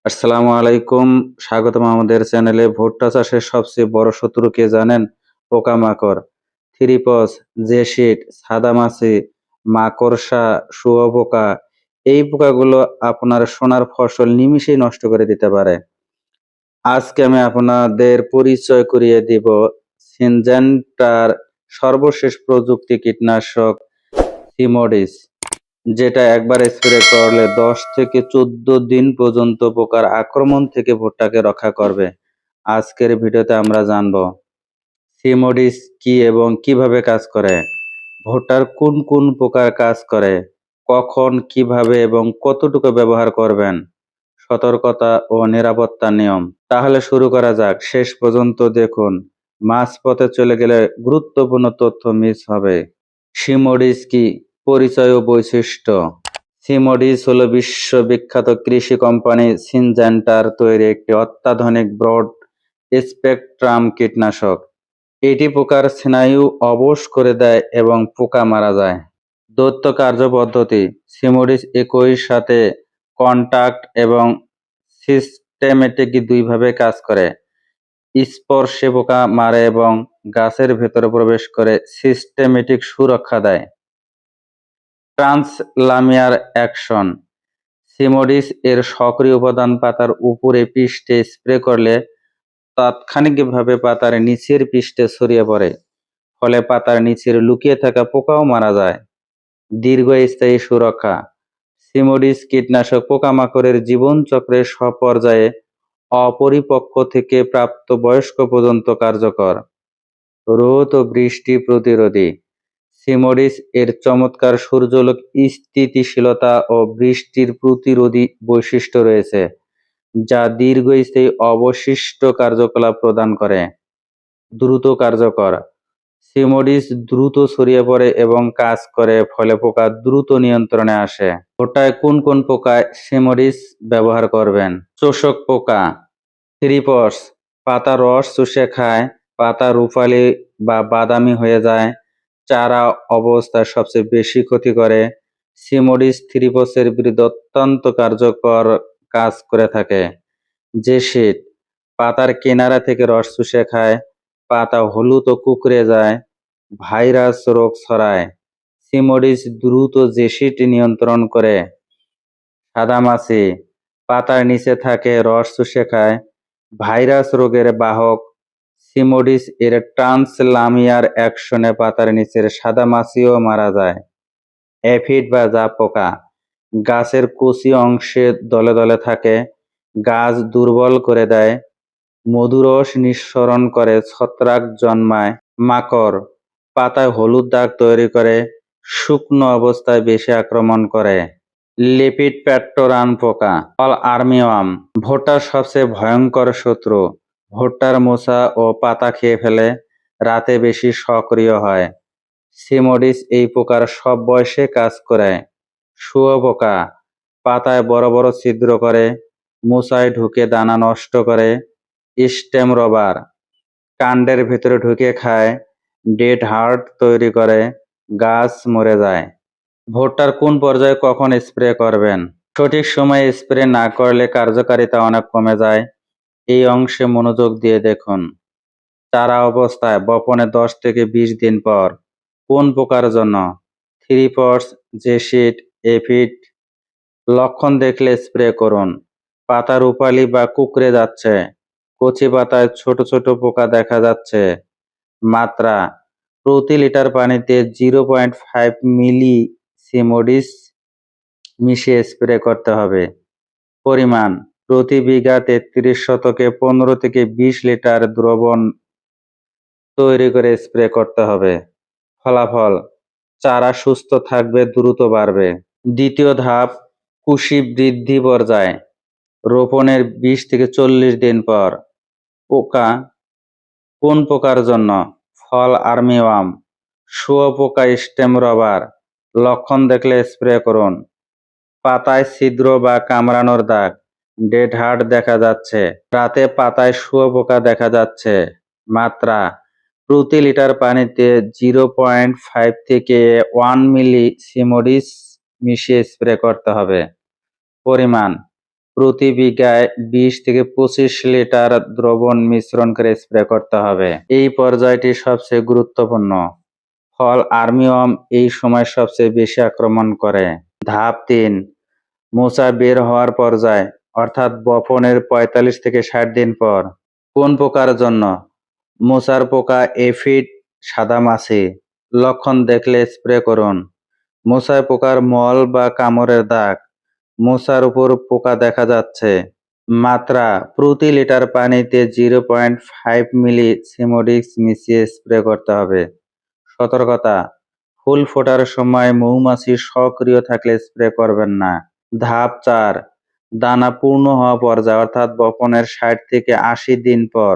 আসসালামু আলাইকুম। স্বাগতম আমাদের চ্যানেলে। ভুট্টা চাষের সবচেয়ে বড় শত্রু কে জানেন? পোকামাকড়। থ্রিপস, জেসিড, সাদামাছি, মাকড়সা, শুঁয়োপোকা। এই পোকাগুলো আপনার সোনার ফসল নিমিষেই নষ্ট করে দিতে পারে। আজকে আমি আপনাদের পরিচয় করিয়ে দিব সিনজেন্টার সর্বশেষ প্রযুক্তি কীটনাশক সিমোডিস, যেটা একবার স্প্রে করলে ১০ থেকে ১৪ দিন পর্যন্ত পোকার আক্রমণ থেকে ভুট্টাকে রক্ষা করবে। আজকের ভিডিওতে আমরা জানব সিমোডিস কি এবং কিভাবে কাজ করে, ভুট্টার কোন কোন পোকার কাজ করে, কখন, কিভাবে এবং কতটুকু ব্যবহার করবেন, সতর্কতা ও নিরাপত্তা নিয়ম। তাহলে শুরু করা যাক। শেষ পর্যন্ত দেখুন, মাঝপথে চলে গেলে গুরুত্বপূর্ণ তথ্য মিস হবে। সিমোডিস কি? পরিচয় ও বৈশিষ্ট্য। সিমোডিস হলো বিশ্ববিখ্যাত কৃষি কোম্পানি সিনজেন্টার তৈরি একটি অত্যাধুনিক ব্রড স্পেকট্রাম কীটনাশক। এটি পোকার স্নায়ু অবশ করে দেয় এবং পোকা মারা যায়। দৈত্য কার্যপদ্ধতি: সিমোডিস একই সাথে কন্টাক্ট এবং সিস্টেমেটিক দুইভাবে কাজ করে। স্পর্শে পোকা মারে এবং গাছের ভেতরে প্রবেশ করে সিস্টেমেটিক সুরক্ষা দেয়। ট্রান্সলামিয়ার অ্যাকশন: সিমোডিস এর সক্রিয় উপাদান পাতার উপরে পৃষ্ঠে স্প্রে করলে তাৎক্ষণিকভাবে পাতার নিচের পৃষ্ঠে ছড়িয়ে পড়ে, ফলে পাতার নিচের লুকিয়ে থাকা পোকাও মারা যায়। দীর্ঘস্থায়ী সুরক্ষা: সিমোডিস কীটনাশক পোকামাকড়ের জীবনচক্রের সব পর্যায়ে অপরিপক্ক থেকে প্রাপ্তবয়স্ক পর্যন্ত কার্যকর। রোদ ও বৃষ্টি প্রতিরোধী: সিমোডিস এর চমৎকার সূর্যালোক স্থিতিশীলতা ও বৃষ্টির প্রতিরোধী বৈশিষ্ট্য রয়েছে, যা দীর্ঘস্থায়ী অবশিষ্ট কার্যকলাপ প্রদান করে। দ্রুত কার্যকর: সিমোডিস দ্রুত ছড়িয়ে পড়ে এবং কাজ করে, ফলে পোকা দ্রুত নিয়ন্ত্রণে আসে। ভুট্টায় কোন কোন পোকায় সিমোডিস ব্যবহার করবেন? চোষক পোকা, থ্রিপস, পাতা রস চুষে খায়, পাতা রূপালি বা বাদামি হয়ে যায়, চারা অবস্থায় সবচেয়ে বেশি ক্ষতি করে। সিমোডিস থ্রিপসের বিরুদ্ধে অত্যন্ত কার্যকর কাজ করে থাকে। জেসিড, পাতার কিনারা থেকে রস চুষে খায়, পাতা হলুদ ও কুঁকড়ে যায়, ভাইরাস রোগ ছড়ায়। সিমোডিস দ্রুত জেসিড নিয়ন্ত্রণ করে। সাদামাছি, পাতার নিচে থাকে, রস চুষে খায়, ভাইরাস রোগের বাহক। সিমোডিস এর ট্রান্সলামিয়ার অ্যাকশনে পাতার নিচের সাদামাছিও মারা যায়। এফিড বা জাপ পোকা, গাছের কচি অংশে দলে দলে থাকে, গাছ দুর্বল করে দেয়, মধুরস নিঃসরণ করে, ছত্রাক জন্মায়। মাকড়, পাতায় হলুদ দাগ তৈরি করে, শুকনো অবস্থায় বেশি আক্রমণ করে। লিপিড প্যাটোরান পোকা, ফল আর্মিওয়াম, ভুট্টার সবচেয়ে ভয়ঙ্কর শত্রু। ভুট্টার মোচা ও পাতা খেয়ে ফেলে, রাতে বেশি সক্রিয় হয়। সিমোডিস এই পোকার সব বয়সে কাজ করে। শুঁয়োপোকা, পাতায় বড় বড় ছিদ্র করে, মোচায় ঢুকে দানা নষ্ট করে। স্টেম রবার, কাণ্ডের ভিতরে ঢুকে খায়, ডেড হার্ট তৈরি করে, গাছ মরে যায়। ভুট্টার কোন পর্যায়ে কখন স্প্রে করবেন? সঠিক সময়ে স্প্রে না করলে কার্যকারিতা অনেক কমে যায়। এই অংশে মনোযোগ দিয়ে দেখুন। চারা অবস্থায়, বপনের 10 থেকে 20 দিন পর। কোন পোকার জন্য? Thrips, jassid, aphid. লক্ষণ দেখলে স্প্রে করুন। পাতা রূপালি বা কুঁকড়ে যাচ্ছে, কচি পাতায় ছোট ছোট পোকা দেখা যাচ্ছে। মাত্রা: প্রতি লিটার পানিতে 0.5 মিলি সিমোডিস মিশিয়ে স্প্রে করতে হবে। পরিমাণ: প্রতি বিঘা 33 শতকে 15 থেকে 20 লিটার দ্রবণ তৈরি করে স্প্রে করতে হবে। ফলাফল: চারা সুস্থ থাকবে, দ্রুত বাড়বে। দ্বিতীয় ধাপ, কুশি বৃদ্ধি পর্যায়, রোপণের 20 থেকে 40 দিন পর। পোকা: কোন পোকার জন্য? ফল আর্মিওয়াম, শুঁয়োপোকা, স্টেম রবার। লক্ষণ দেখলে স্প্রে করুন। পাতায় ছিদ্র বা কামড়ানোর দাগ, ডেড হার্ট দেখা যাচ্ছে, রাতে পাতায় শুঁয়োপোকা দেখা যাচ্ছে। মাত্রা: প্রতি লিটার পানিতে 0.5 থেকে 1 মিলি সিমোডিস মিশিয়ে স্প্রে করতে হবে। পরিমাণ: প্রতি বিঘায় 20 থেকে 25 লিটার দ্রবণ মিশ্রণ করে স্প্রে করতে হবে। এই পর্যায়টি সবচেয়ে গুরুত্বপূর্ণ। ফল আর্মিওয়ার্ম এই সময় সবচেয়ে বেশি আক্রমণ করে। ধাপ 3, মোচা বের হওয়ার পর্যায়, অর্থাৎ বপনের 45 থেকে 60 দিন পর। কোন পোকার জন্য? মোচার পোকা, এফিড, সাদামাছি। লক্ষণ দেখলে স্প্রে করুন। মোচায় পোকার মল বা কামড়ের দাগ, মোচার উপর পোকা দেখা যাচ্ছে। মাত্রা: প্রতি লিটার পানিতে 0.5 মিলি সিমোডিক্স মিশিয়ে স্প্রে করতে হবে। সতর্কতা: ফুল ফোটার সময় মৌমাছি সক্রিয় থাকলে স্প্রে করবেন না। ধাপ 4, দানা পূর্ণ হওয়া পর্যায়, অর্থাৎ বপনের 60 থেকে 80 দিন পর।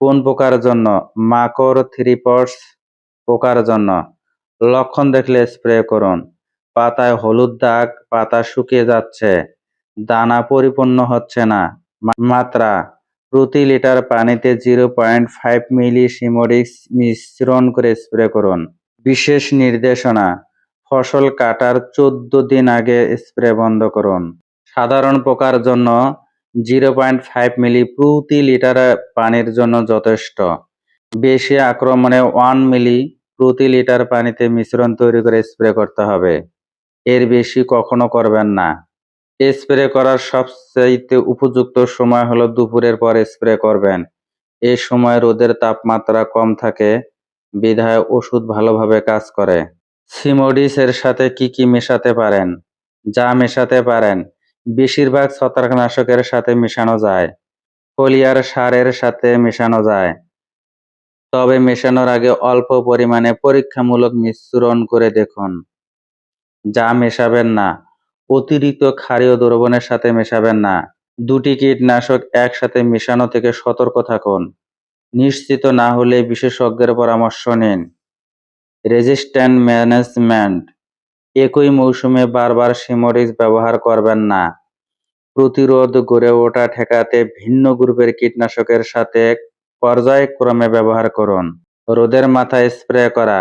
কোন পোকার জন্য? মাকড়, থ্রিপস পোকার জন্য। লক্ষণ দেখলে স্প্রে করুন। পাতায় হলুদ দাগ, পাতা শুকিয়ে যাচ্ছে, দানা পরিপূর্ণ হচ্ছে না। মাত্রা: প্রতি লিটার পানিতে 0.5 মিলি সিমোডিক্স মিশ্রণ করে স্প্রে করুন। বিশেষ নির্দেশনা: ফসল কাটার 14 দিন আগে স্প্রে বন্ধ করুন। সাধারণ পোকার জন্য 0.5 মিলি প্রতি লিটার পানির জন্য যথেষ্ট। বেশি আক্রমণে 1 মিলি প্রতি লিটার পানিতে মিশ্রণ তৈরি করে স্প্রে করতে হবে। এর বেশি কখনো করবেন না। স্প্রে করার সবচাইতে উপযুক্ত সময় হলো দুপুরের পর স্প্রে করবেন। এ সময় রোদের তাপমাত্রা কম থাকে, বিধায় ওষুধ ভালোভাবে কাজ করে। সিমোডিস এর সাথে কি মেশাতে পারেন? যা মেশাতে পারেন, বেশিরভাগ ছত্রাকনাশকের সাথে মেশানো যায়, ফলিয়ার সারের সাথে মেশানো যায়। তবে মেশানোর আগে অল্প পরিমাণে পরীক্ষামূলক মিশ্রণ করে দেখুন। যা মেশাবেন না, অতিরিক্ত ক্ষারীয় দ্রবণের সাথে মেশাবেন না। দুটি কীটনাশক একসাথে মেশানো থেকে সতর্ক থাকুন। নিশ্চিত না হলে বিশেষজ্ঞের পরামর্শ নিন। রেজিস্ট্যান্ট ম্যানেজমেন্ট: একই মৌসুমে বারবার সিমোডিক্স ব্যবহার করবেন না। প্রতিরোধ গড়ে ওঠা ঠেকাতে ভিন্ন গ্রুপের কীটনাশকের সাথে পর্যায়ক্রমে ব্যবহার করুন। রোদের মাথায় স্প্রে করা: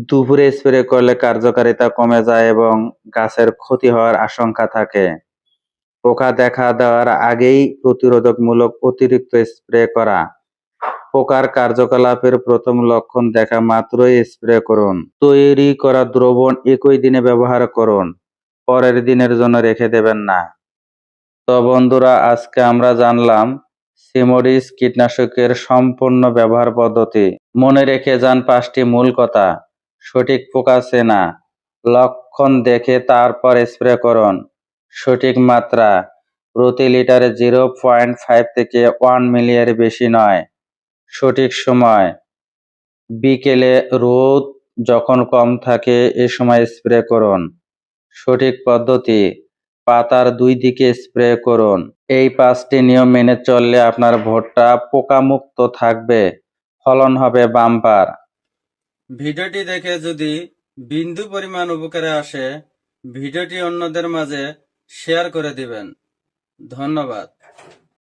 দুপুরে স্প্রে করলে কার্যকারিতা কমে যায় এবং গাছের ক্ষতি হওয়ার আশঙ্কা থাকে। পোকা দেখা দেওয়ার আগেই প্রতিরোধকমূলক অতিরিক্ত স্প্রে করা। পোকার কার্যকলাপের প্রথম লক্ষণ দেখা মাত্রই স্প্রে করুন। তৈরি করা দ্রবণ একই দিনে ব্যবহার করুন, পরের দিনের জন্য রেখে দেবেন না। তো বন্ধুরা, আজকে আমরা জানলাম সিমোডিস কীটনাশকের সম্পূর্ণ ব্যবহার পদ্ধতি। মনে রেখে যান 5টি মূল কথা: সঠিক পোকা চেনা, লক্ষণ দেখে তারপর স্প্রে করুন, সঠিক মাত্রা, প্রতি লিটারে 0.5 থেকে 1 মিলি এর বেশি নয়, সঠিক সময়, বিকেলে রোদ যখন কম থাকে এ সময় স্প্রে করুন, সঠিক পদ্ধতি, পাতার 2 দিকে স্প্রে করুন। এই 5টি নিয়ম মেনে চললে আপনার ভুট্টা পোকামুক্ত থাকবে, ফলন হবে বাম্পার। ভিডিওটি দেখে যদি বিন্দু পরিমাণ উপকারে আসে, ভিডিওটি অন্যদের মাঝে শেয়ার করে দিবেন। ধন্যবাদ।